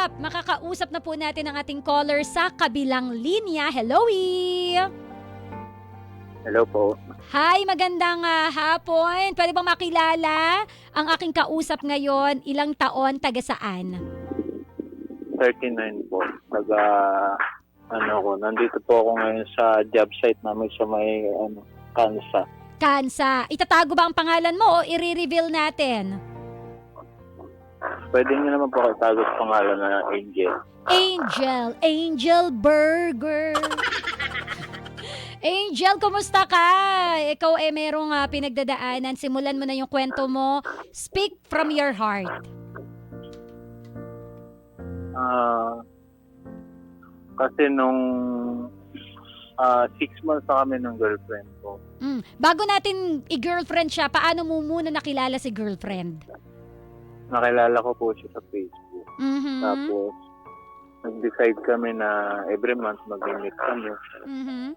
Makakausap na po natin ang ating caller sa kabilang linya. Hello, Hello po. Hi, magandang hapon. Pwede bang makilala ang aking kausap ngayon? Ilang taon, taga saan? 39 po. Nandito po ako ngayon sa job site namin sa may, Kansa. Kansa. Itatago ba ang pangalan mo o i-reveal natin? Pwede niyo naman po itago sa pangalan na Angel. Angel Burger. Angel, kumusta ka? Ikaw merong pinagdadaanan. Simulan mo na yung kwento mo. Speak from your heart. Kasi nung 6 months na kami ng girlfriend ko. Bago natin i-girlfriend siya, paano mo muna nakilala si girlfriend? Nakilala ko po siya sa Facebook. Mhm. Tapos, nag-decide kami na every month mag-meet kami. Mhm.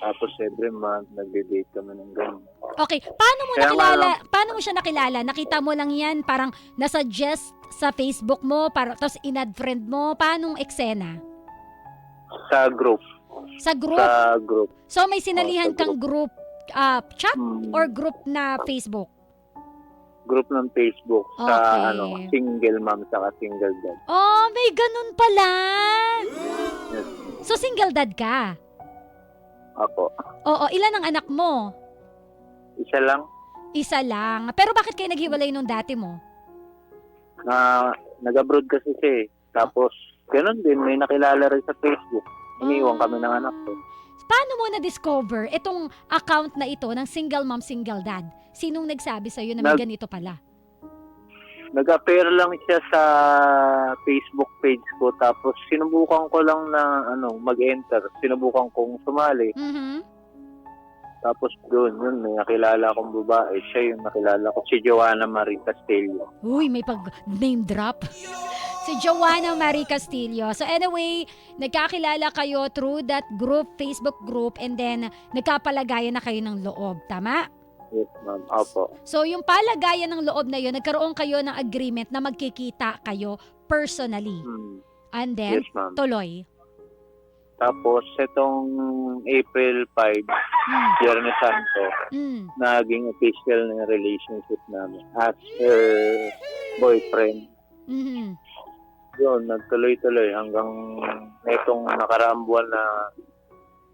Tapos every month nagde-date kami ng ganyan. Okay, paano mo Kaya nakilala? Paano mo siya nakilala? Nakita mo lang 'yan, parang nasuggest sa Facebook mo, para tapos in-add friend mo. Paanong eksena? Sa group. Sa group. Sa group. So may sinalihan sa kang group chat or group na Facebook? Group ng Facebook sa Okay. single mom saka single dad. Oh, may ganun pala. Yes. So single dad ka? Ako. Oo, ilan ang anak mo? Isa lang Isa lang. Pero bakit kayo naghiwalay nung dati mo? na nag-abroad kasi siya eh. Tapos, ganun din, may nakilala rin sa Facebook. Iniwan kami ng anak ko. Paano mo na-discover itong account na ito ng single mom, single dad? Sinong nagsabi sa'yo na may ganito pala? Nag-appear lang siya sa Facebook page ko. Tapos, sinubukan ko lang na mag-enter. Sinubukan kong sumali. Mhm. Tapos yun, may nakilala akong babae. Siya yung nakilala ko, si Joanna Marie Castillo. Uy, may pag-name drop. Si Joanna Marie Castillo. So anyway, nagkakilala kayo through that group, Facebook group, and then nagkapalagayan na kayo ng loob. Tama? Yes, ma'am. Opo. So yung palagayan ng loob na yun, nagkaroon kayo ng agreement na magkikita kayo personally. And then, Yes, ma'am. tuloy. Tapos, itong April 5, Biyernes Santo, naging official na relationship namin as her boyfriend. Mhm. Yun, nagtuloy-tuloy hanggang itong nakaraang buwan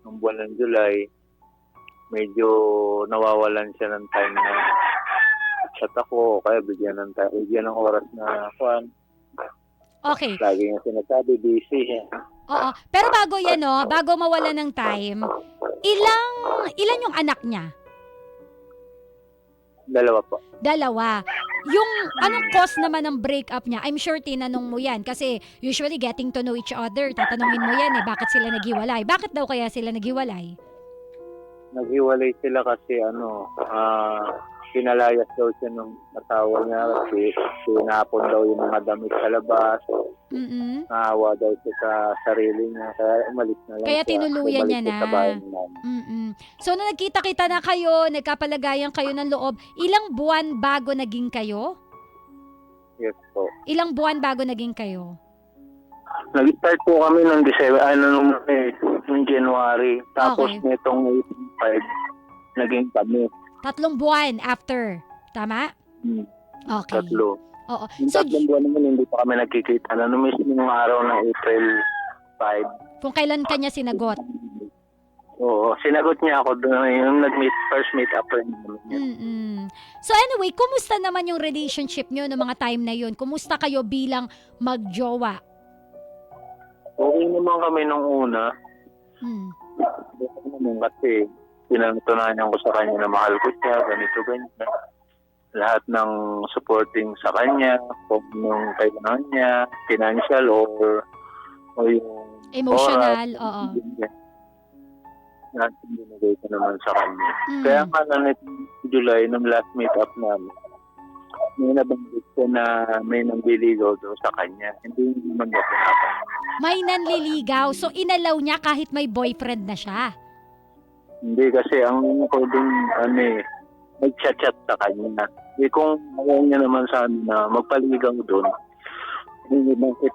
ng buwan ng July, medyo nawawalan siya ng time na chat ako, kaya bigyan ng oras na kuwan. Okay. Lagi niya sinasabi, busy siya. Oo. Pero bago yan, bago mawala ng time, ilan yung anak niya? Dalawa po. Dalawa. Yung anong cause naman ng breakup niya? I'm sure tinanong mo yan kasi usually getting to know each other, tatanungin mo yan bakit sila naghiwalay? Bakit daw kaya sila naghiwalay? Naghiwalay sila kasi pinalayas daw siya ng asawa niya kasi sinapon daw yung mga damit sa labas. Naawa daw siya sa sarili niya kaya umalis na lang Kaya siya. tinuluyan niya Bumalik na. siya sa bahay namin. So nung nagkita-kita na kayo, nagkapalagayan kayo ng loob, ilang buwan bago naging kayo? Yes po. Ilang buwan bago naging kayo? Nag-start po kami ng nung January. Tapos Okay. nitong April 5, naging kami. 3 buwan after. Tama? Okay. 3. Oo. Yung So, 3 buwan naman hindi pa kami nagkikita. Nung mismo araw ng April 5. kung kailan kanya sinagot? Oo, sinagot niya ako doon yung first meet up rin namin. So anyway, kumusta naman yung relationship nyo noong mga time na yun? Kumusta kayo bilang magjowa? Okay naman kami nung una. Okay naman kasi pinatunayan ko sa kanya na mahal ko siya, ganito, ganyan. Lahat ng supporting sa kanya, kung nung kailangan niya, financial or yung Emotional, oras, oo. lahat yung binigay ko naman sa kanya. Kaya nga na July, nung last meet-up namin, may nabanggit ko na may nangliligaw daw sa kanya. Hindi naman niya pinapan. May nanliligaw. So inalaw niya kahit may boyfriend na siya. Hindi kasi ang ko dun, nag-chat-chat sa kanya. Kung ayaw niya naman sana na magpaligaw dun, bakit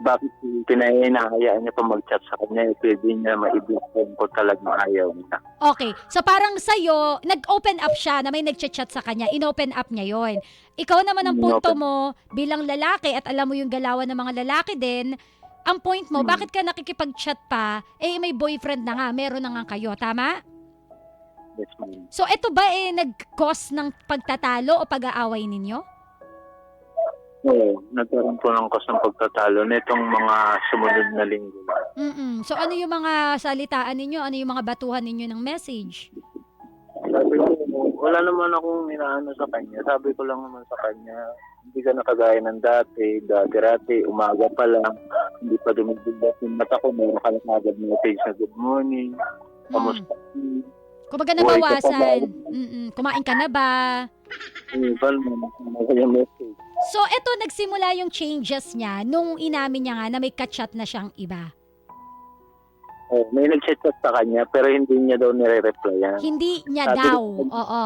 bakit pinahihayaan niya pa mag-chat sa kanya, pwede niya ma-block ko talagang ayaw niya. Okay. So parang sa'yo, nag-open up siya na may nag-chat sa kanya. In-open up niya yon. Ikaw naman ang punto mo bilang lalaki at alam mo yung galawan ng mga lalaki din. Ang point mo, bakit ka nakikipag-chat pa? May boyfriend na nga, meron na nga kayo. Tama? Yes, ma'am. So ito ba nag-cause ng pagtatalo o pag-aaway ninyo? Oo, nagkaroon po ng ng pagtatalo nitong mga sumunod na linggo. So ano yung mga salitaan ninyo? Ano yung mga batuhan ninyo ng message? Sabi ko, wala naman akong inaano sa kanya. Sabi ko lang naman sa kanya, hindi ka nakagaya ng dati. Dati, umaga pa lang, hindi pa dumigdigat yung mata ko. Meron ka lang agad message na good morning. Kamusta? Kumbaga nabawasan. Kumain ka na ba? Yung message. So, eto nagsimula yung changes niya nung inamin niya nga na may kachat na siyang iba. Oh, may nag-chat sa kanya pero hindi niya daw nire-replyan. Hindi niya daw. Oo.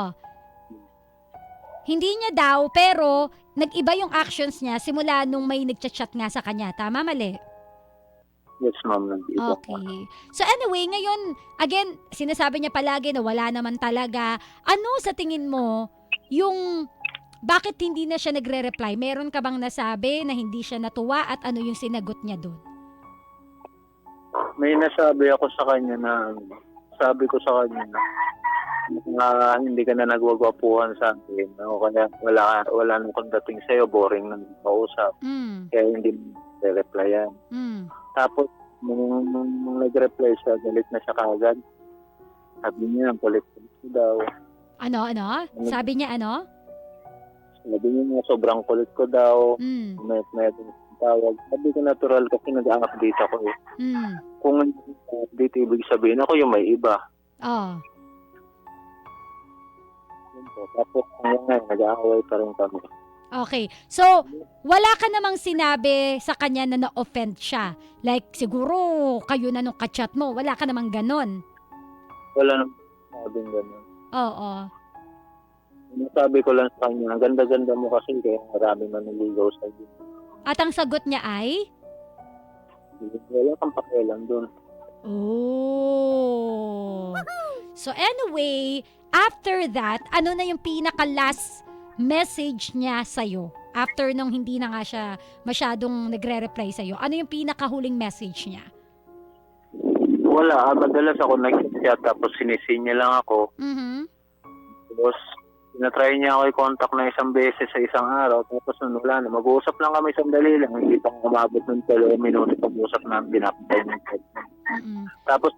Hindi niya daw pero nag-iba yung actions niya simula nung may nag-chat nga sa kanya. Tama, mali? Yes, ma'am. Okay. So anyway, ngayon, again, sinasabi niya palagi na wala naman talaga. Ano sa tingin mo yung bakit hindi na siya nagre-reply? Meron ka bang nasabi na hindi siya natuwa at ano yung sinagot niya doon? May nasabi ako sa kanya sabi ko sa kanya na hindi ka na nagwagwapuhan sa akin. O kaya wala nang dating sa'yo, boring nang kausap. Kaya hindi mo nagre-replyan. Tapos, nung nag-reply siya, galit na siya kagad. Sabi niya, ang kulit-kulit ko daw. Ano? Sabi niya ano? Sabi niya, sobrang kulit ko daw. May tawag. Sabi ko natural kasi nag-update ako eh. Kung update, ibig sabihin ako yung may iba. Tapos ngayon, nag-aaway pa rin kami. Okay. So, wala ka namang sinabi sa kanya na na-offend siya. Like, siguro, kayo na nung kachat mo. Wala ka namang ganon. Wala namang sabing ganon. Oo. Sabi ko lang sa kanya, ang ganda-ganda mo kasi kaya marami maniligaw sa iyo. At ang sagot niya ay? Wala kang pakialam doon. Oh. So anyway, after that, ano na yung pinaka-last message niya sa'yo? After nung hindi na nga siya masyadong nagre-reply sa'yo, ano yung pinaka-huling message niya? Wala. Madalas ako nag-chat tapos sinisin niya lang ako. Tapos, tinatry niya ako i-contact na isang beses sa isang araw. Tapos wala na. Mag-uusap lang kami sandali lang. Hindi pa umabot ng 2 minuto pag-uusap na pinapatay niya. Tapos,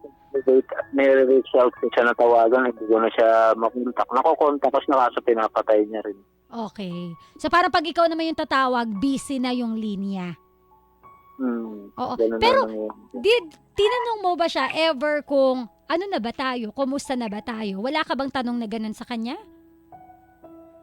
may reach out siya na tawagan. Hindi ko na siya makontak. Nakokontak kasi kaso pinapatay niya rin. Okay. So parang pag ikaw naman yung tatawag, busy na yung linya. Oo. Pero, tinanong mo ba siya ever kung ano na ba tayo? Kumusta na ba tayo? Wala ka bang tanong na ganun sa kanya?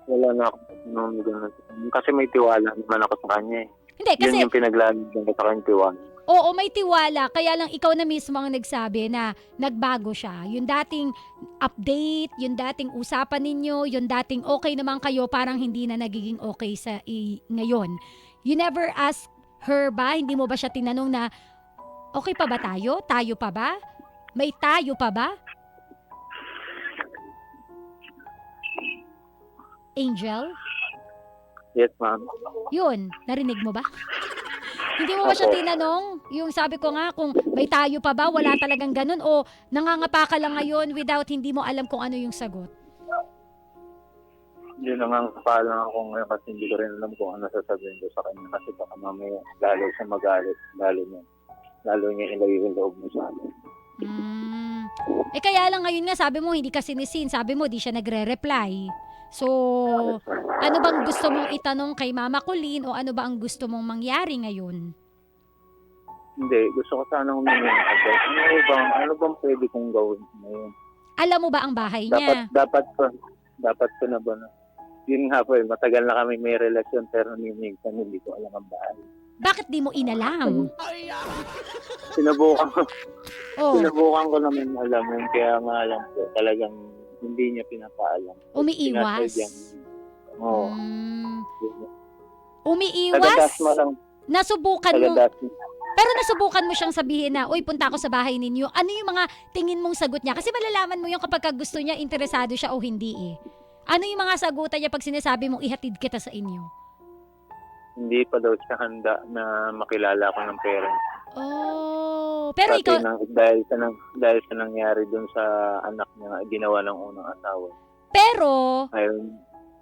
Wala na ako tanong na ganun. Kasi may tiwala naman ako sa kanya eh. Hindi, kasi yun yung pinaglalagyan ko sa kanya tiwala. Oo, may tiwala. Kaya lang ikaw na mismo ang nagsabi na nagbago siya. Yung dating update, yung dating usapan ninyo, yung dating okay naman kayo, parang hindi na nagiging okay sa ngayon. You never ask her ba? Hindi mo ba siya tinanong na, okay pa ba tayo? Tayo pa ba? May tayo pa ba? Angel? Yes, ma'am. Yun, narinig mo ba? Hindi mo ba siya tinanong? Yung sabi ko nga, kung may tayo pa ba, wala talagang ganun, o nangangapa ka lang ngayon without hindi mo alam kung ano yung sagot? Yun nangangapa lang ako ngayon kasi hindi ko rin alam kung ano sasabihin ko sa kanya kasi baka mamaya lalo siya magalit, lalo niya ilagay yung loob mo sa akin. Kaya lang ngayon nga, sabi mo hindi ka sinisin, sabi mo di siya nagre-reply. So, ano bang gusto mong itanong kay Mama Colleen o ano ba ang gusto mong mangyari ngayon? Hindi, gusto ko sana humingi ng advice. Ano bang pwede kong gawin ngayon? Alam mo ba ang bahay niya? Dapat ko na ba na? Yun nga po matagal na kami may relasyon pero hindi ko alam ang bahay. Bakit di mo inalam? Sinubukan ko naman alamin kaya nga alam ko talagang hindi niya pinapaalam. Umiiwas? Oo. Umiiwas? Taga-Dasma lang. Nasubukan mo? Taga-Dasma. Pero nasubukan mo siyang sabihin na, uy, punta ako sa bahay ninyo. Ano yung mga tingin mong sagot niya? Kasi malalaman mo yung kapag gusto niya, interesado siya o hindi eh. Ano yung mga sagutan niya pag sinasabi mong ihatid kita sa inyo? Hindi pa daw siya handa na makilala ko ng parents. Oh, pero Kasi ikaw, dahil sa nangyari dun sa anak niya, ginawa ng unang asawa. pero,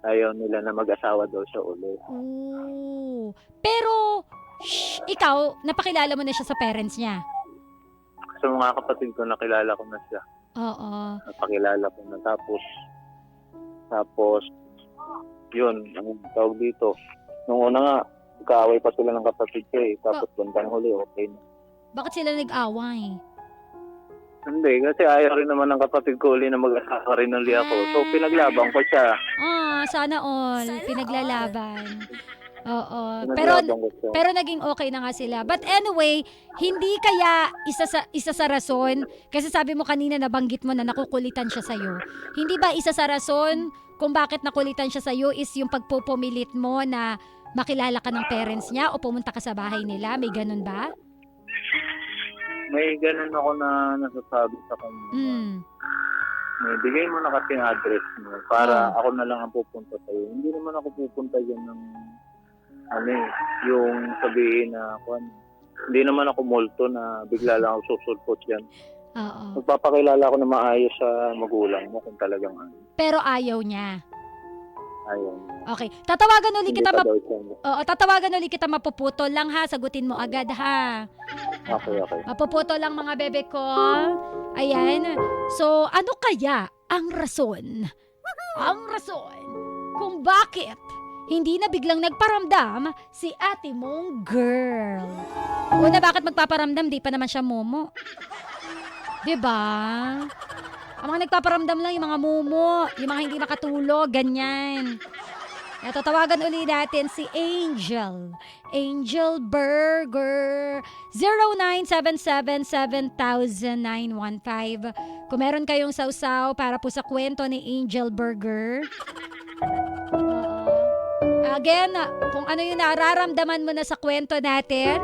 Ayaw nila na mag-asawa daw siya ulit. pero, ikaw, napakilala mo na siya sa parents niya. Sa mga kapatid ko, nakilala ko na siya. Oo. Napakilala ko na. Tapos, yun, ang tawag dito. Nung una nga, kaaway pa sila ng kapatid ko eh. Tapos bandang huli, okay na. Bakit sila nag-away? Hindi, kasi ayaw rin naman ng kapatid ko uli na mag-asawa rin ng ako. So, pinaglaban ko siya. Sana all. Pinaglalaban. Oo. Pinaglaban ko siya. Pero naging okay na nga sila. But anyway, hindi kaya isa sa rason, kasi sabi mo kanina nabanggit mo na nakukulitan siya sa'yo. Hindi ba isa sa rason kung bakit nakulitan siya sa'yo is yung pagpupumilit mo na makilala ka ng parents niya o pumunta ka sa bahay nila? May ganun ba? May ganun ako na nasasabi sa kanya. May bigay mo na kasi yung address mo para ako na lang ang pupunta sa'yo. Hindi naman ako pupunta dyan ng yung sabihin na hindi naman ako multo na bigla lang ako susulpot yan. Oo. Magpapakilala ako na maayos sa magulang mo kung talagang Pero ayaw niya. Ayaw niya. Okay. Tatawagan ulit kita Hindi kita mapuputol lang ha. Sagutin mo agad ha. Okay. Mapuputol lang mga bebe ko. Ayan. So, ano kaya ang rason? Ang rason kung bakit hindi na biglang nagparamdam si ate mong girl. Una, bakit magpaparamdam? Di pa naman siya momo. Diba? Ang mga nagpaparamdam lang yung mga mumo, yung mga hindi makatulog, ganyan. Ito, tawagan ulit natin si Angel. Angel Burger. 0977-7000-915. Kung meron kayong sausaw para po sa kwento ni Angel Burger. Again, kung ano yung nararamdaman mo na sa kwento natin,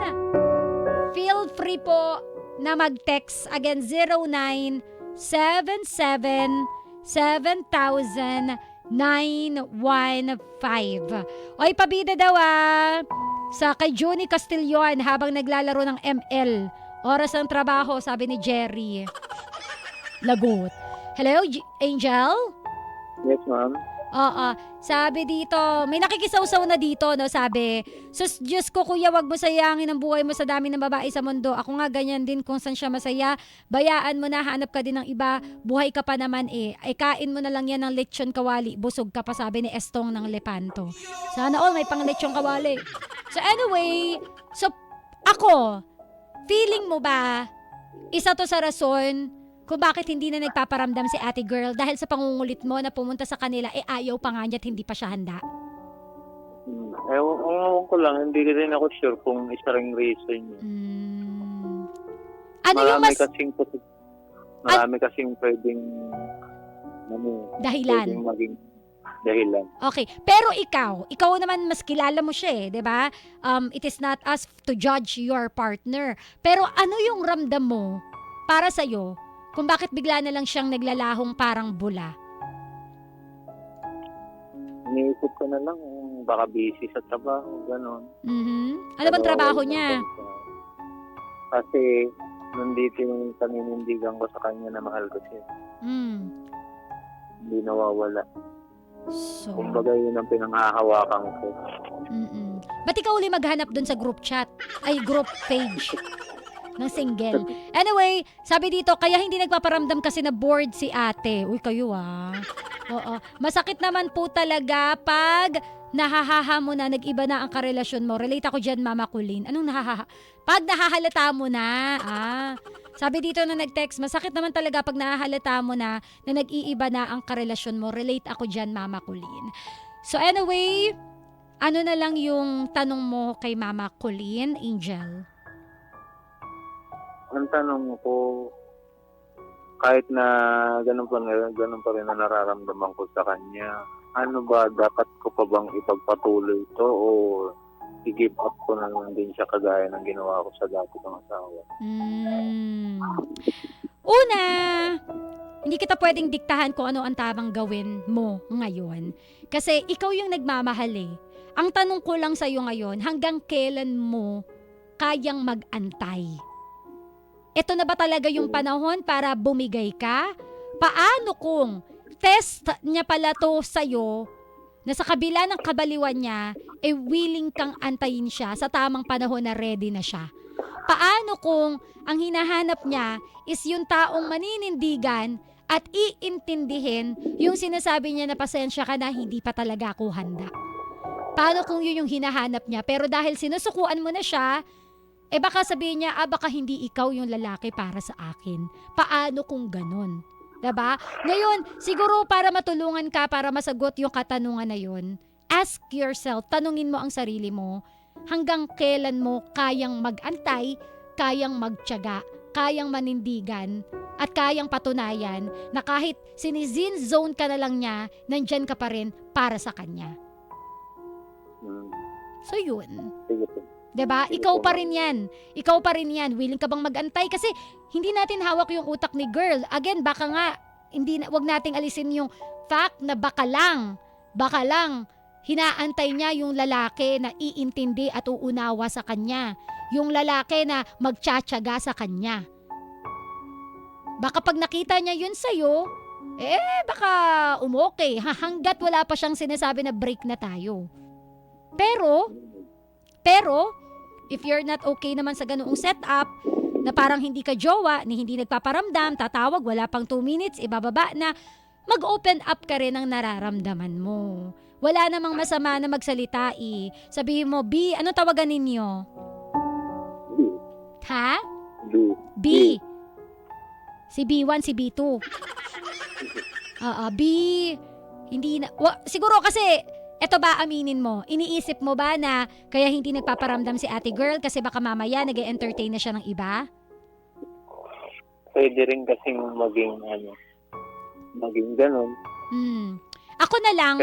feel free po na mag-text. Again, 0977-7000-915. Oy, pabida daw sa kay Juni Castillon habang naglalaro ng ML. Oras ng trabaho, sabi ni Jerry. Lagot. Hello, Angel? Yes, ma'am. Oo. Sabi dito, may nakikisaw-saw na dito, no? Sabi, sus, Diyos ko, kuya, wag mo sayangin ang buhay mo sa dami ng babae sa mundo. Ako nga ganyan din kung saan siya masaya. Bayaan mo na, hanap ka din ng iba. Buhay ka pa naman eh. Ay, kain mo na lang yan ng lechon kawali. Busog ka pa, sabi ni Estong ng Lepanto. Sana all may pang lechon kawali. So anyway, ako, feeling mo ba, isa to sa rason kung bakit hindi na nagpaparamdam si ate girl dahil sa pangungulit mo na pumunta sa kanila, ayaw pa nga niya at hindi pa siya handa? Ewan ko lang, hindi rin ako sure kung isa ring reason yun. Ano yung mas... Marami kasing pwedeng dahilan. Pwedeng maging dahilan. Okay. Pero ikaw naman mas kilala mo siya eh, di ba? It is not us to judge your partner. Pero ano yung ramdam mo para sa'yo kung bakit bigla na lang siyang naglalahong parang bula? Iniisip ko na lang, baka busy sa trabaho, gano'n. Ano bang trabaho niya? Kasi, nandito yung paninindigan ko sa kanya na mahal ko siya. Hindi nawawala. So, kumbaga yun ang pinanghahawakan ko. Ba't ikaw uli maghanap dun sa group chat? Ay, group page ng single. Anyway, sabi dito, kaya hindi nagpaparamdam kasi na bored si ate. Uy, kayo Oo. Masakit naman po talaga pag nahahaha mo na, nag-iba na ang karelasyon mo. Relate ako dyan, Mama Kulin. Anong nahahaha? Pag nahahalata mo na. Sabi dito na nag-text, masakit naman talaga pag nahahalata mo na nag-iiba na ang karelasyon mo. Relate ako dyan, Mama Kulin. So anyway, ano na lang yung tanong mo kay Mama Kulin, Angel? Ang tanong ko, kahit na ganun pa rin na nararamdaman ko sa kanya, ano ba, dapat ko pa bang ipagpatuloy ito o i-give up ko na lang din siya kagaya ng ginawa ko sa dati kong asawa. Una, hindi kita pwedeng diktahan kung ano ang tamang gawin mo ngayon. Kasi ikaw yung nagmamahal eh. Ang tanong ko lang sa'yo ngayon, hanggang kailan mo kayang mag-antay? Ito na ba talaga yung panahon para bumigay ka? Paano kung test niya pala to sa'yo na sa kabila ng kabaliwan niya, willing kang antayin siya sa tamang panahon na ready na siya? Paano kung ang hinahanap niya is yung taong maninindigan at iintindihin yung sinasabi niya na pasensya ka na hindi pa talaga ako handa? Paano kung yun yung hinahanap niya pero dahil sinusukuan mo na siya, baka sabihin niya, baka hindi ikaw yung lalaki para sa akin. Paano kung ganun? Diba? Ngayon, siguro para matulungan ka, para masagot yung katanungan na yun, ask yourself, tanungin mo ang sarili mo, hanggang kailan mo kayang mag-antay, kayang magtiyaga, kayang manindigan, at kayang patunayan na kahit sinizin zone ka na lang niya, nandyan ka pa rin para sa kanya. So yun. Diba? Ikaw pa rin yan. Ikaw pa rin yan. Willing ka bang mag-antay? Kasi hindi natin hawak yung utak ni girl. Again, baka nga, wag nating alisin yung fact na baka lang, hinaantay niya yung lalaki na iintindi at uunawa sa kanya. Yung lalaki na magtsatsaga sa kanya. Baka pag nakita niya yun sa'yo, baka umokay. Hanggat wala pa siyang sinasabi na break na tayo. Pero, if you're not okay naman sa ganoong setup, na parang hindi ka jowa, ni hindi nagpaparamdam, tatawag, wala pang 2 minutes, ibababa na, mag-open up ka rin ng nararamdaman mo. Wala namang masama na magsalita Sabihin mo, B, ano tawagan ninyo? Ha? B. Si B1, si B2. B, hindi na, siguro kasi, eto ba aminin mo? Iniisip mo ba na kaya hindi nagpaparamdam si ate girl kasi baka mamaya nag-entertain na siya ng iba? Pwede rin kasing maging ganun. Ako na lang.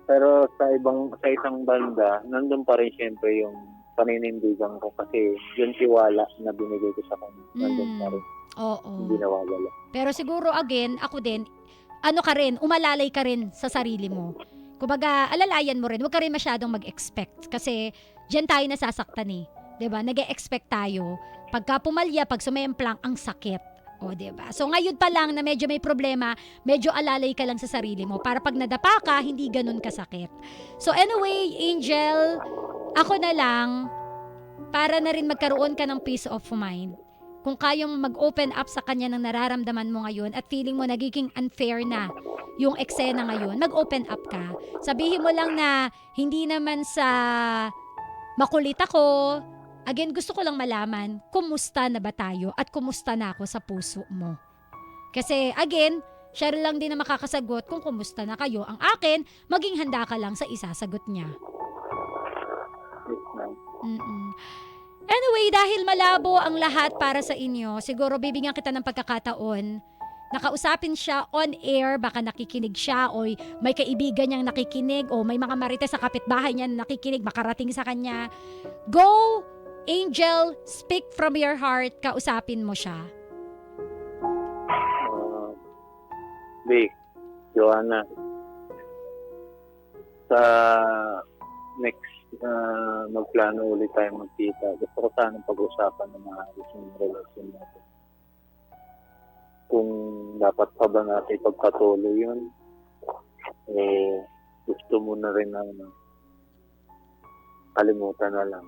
Pero sa isang banda, nandun pa rin syempre yung paninindigan ko kasi yung tiwala na binigay ko sa kanya. Nandun pa rin. Oo. Hindi nawawala. Pero siguro again, ako din, umalalay ka rin sa sarili mo. Kumbaga, alalayan mo rin. Huwag ka rin masyadong mag-expect. Kasi, dyan tayo nasasaktan eh. 'Di ba? Nag-e-expect tayo. Pagka pumalya, pag sumemplang, ang sakit. O, 'di ba? So, ngayon pa lang na medyo may problema, medyo alalay ka lang sa sarili mo. Para pag nadapa ka, hindi ganun kasakit. So, anyway, Angel, ako na lang, para na rin magkaroon ka ng peace of mind. Kung kayong mag-open up sa kanya ng nararamdaman mo ngayon at feeling mo nagiging unfair na yung eksena ngayon, mag-open up ka. Sabihin mo lang na hindi naman sa makulit ako. Again, gusto ko lang malaman, kumusta na ba tayo at kumusta na ako sa puso mo? Kasi again, siya lang din na makakasagot kung kumusta na kayo. Ang akin, maging handa ka lang sa isasagot niya. Anyway, dahil malabo ang lahat para sa inyo, siguro bibigyan kita ng pagkakataon. Nakausapin siya on air, baka nakikinig siya o may kaibigan niyang nakikinig o may mga marites sa kapitbahay niya na nakikinig, makarating sa kanya. Go, Angel, speak from your heart, kausapin mo siya. Joanna, sa next magplano ulit tayo magkita. Gusto ko sana pag-usapan ng maayos yung relasyon natin. Kung dapat pa ba natin pagpatuloy yun, gusto mo na rin na kalimutan na lang.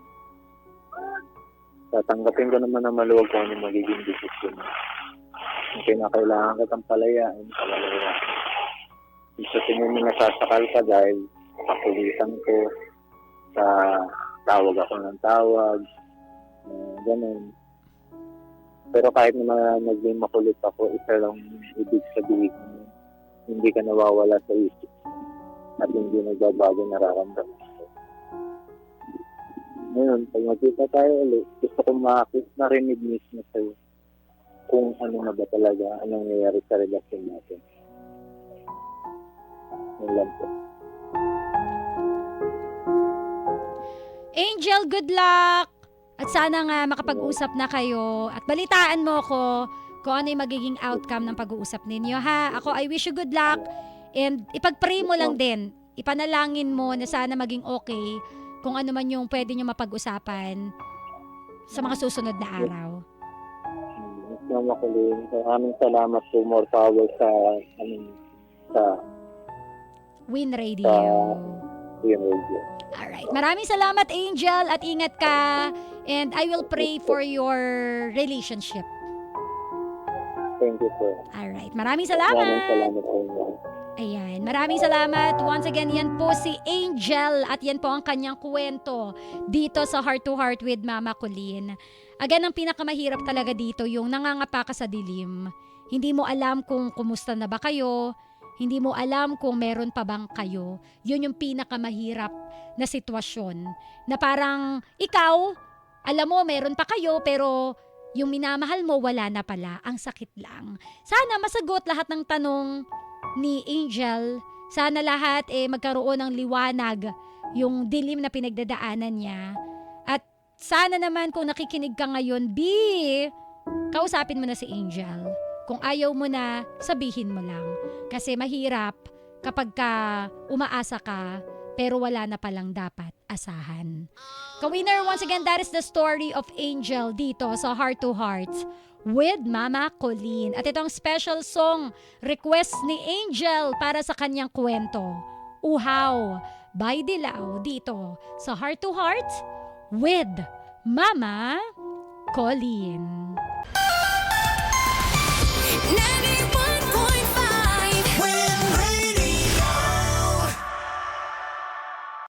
Tatanggapin ko naman na maluwag kung ano magiging desisyon mo. Kung kinakailangan kitang palayain, palayain. Sa tingin mo nasasakal ka dahil pakulitan ko, sa tawag ako ng tawag, ganun. Pero kahit na naging makulit ako, isa lang ibig sabihin, hindi ka nawawala sa isip at hindi nagbabago nararamdaman ko. Ngayon, pag magkita tayo ulit, gusto ko narinig mismo sa'yo kung ano na ba talaga ang nangyayari sa relasyon natin. Yan lang po. Angel, good luck! At sana nga makapag-usap na kayo at balitaan mo ko kung ano yung magiging outcome ng pag-uusap ninyo, ha? Ako, I wish you good luck and ipag-pray mo lang din. Ipanalangin mo na sana maging okay kung ano man yung pwede nyo mapag-usapan sa mga susunod na araw. Mama Colleen, maraming salamat po, more power sa Win Radio. Win Radio. Alright. Maraming salamat, Angel, at ingat ka. And I will pray for your relationship. Thank you po. Alright. Maraming salamat. Maraming salamat po. Ayan. Maraming salamat. Once again, yan po si Angel at yan po ang kanyang kwento dito sa Heart to Heart with Mama Colleen. Again, ang pinakamahirap talaga dito yung nangangapa ka sa dilim. Hindi mo alam kung kumusta na ba kayo. Hindi mo alam kung meron pa bang kayo. Yun yung pinakamahirap na sitwasyon. Na parang ikaw, alam mo meron pa kayo pero yung minamahal mo wala na pala. Ang sakit lang. Sana masagot lahat ng tanong ni Angel. Sana lahat magkaroon ng liwanag yung dilim na pinagdadaanan niya. At sana naman kung nakikinig ka ngayon, kausapin mo na si Angel. Kung ayaw mo na, sabihin mo lang. Kasi mahirap kapag umaasa ka pero wala na palang dapat asahan. Ka-winner, once again, that is the story of Angel dito sa Heart to Heart with Mama Colleen. At ito ang special song request ni Angel para sa kanyang kwento. Uhaw by Dilaw dito sa Heart to Heart with Mama Colleen. Na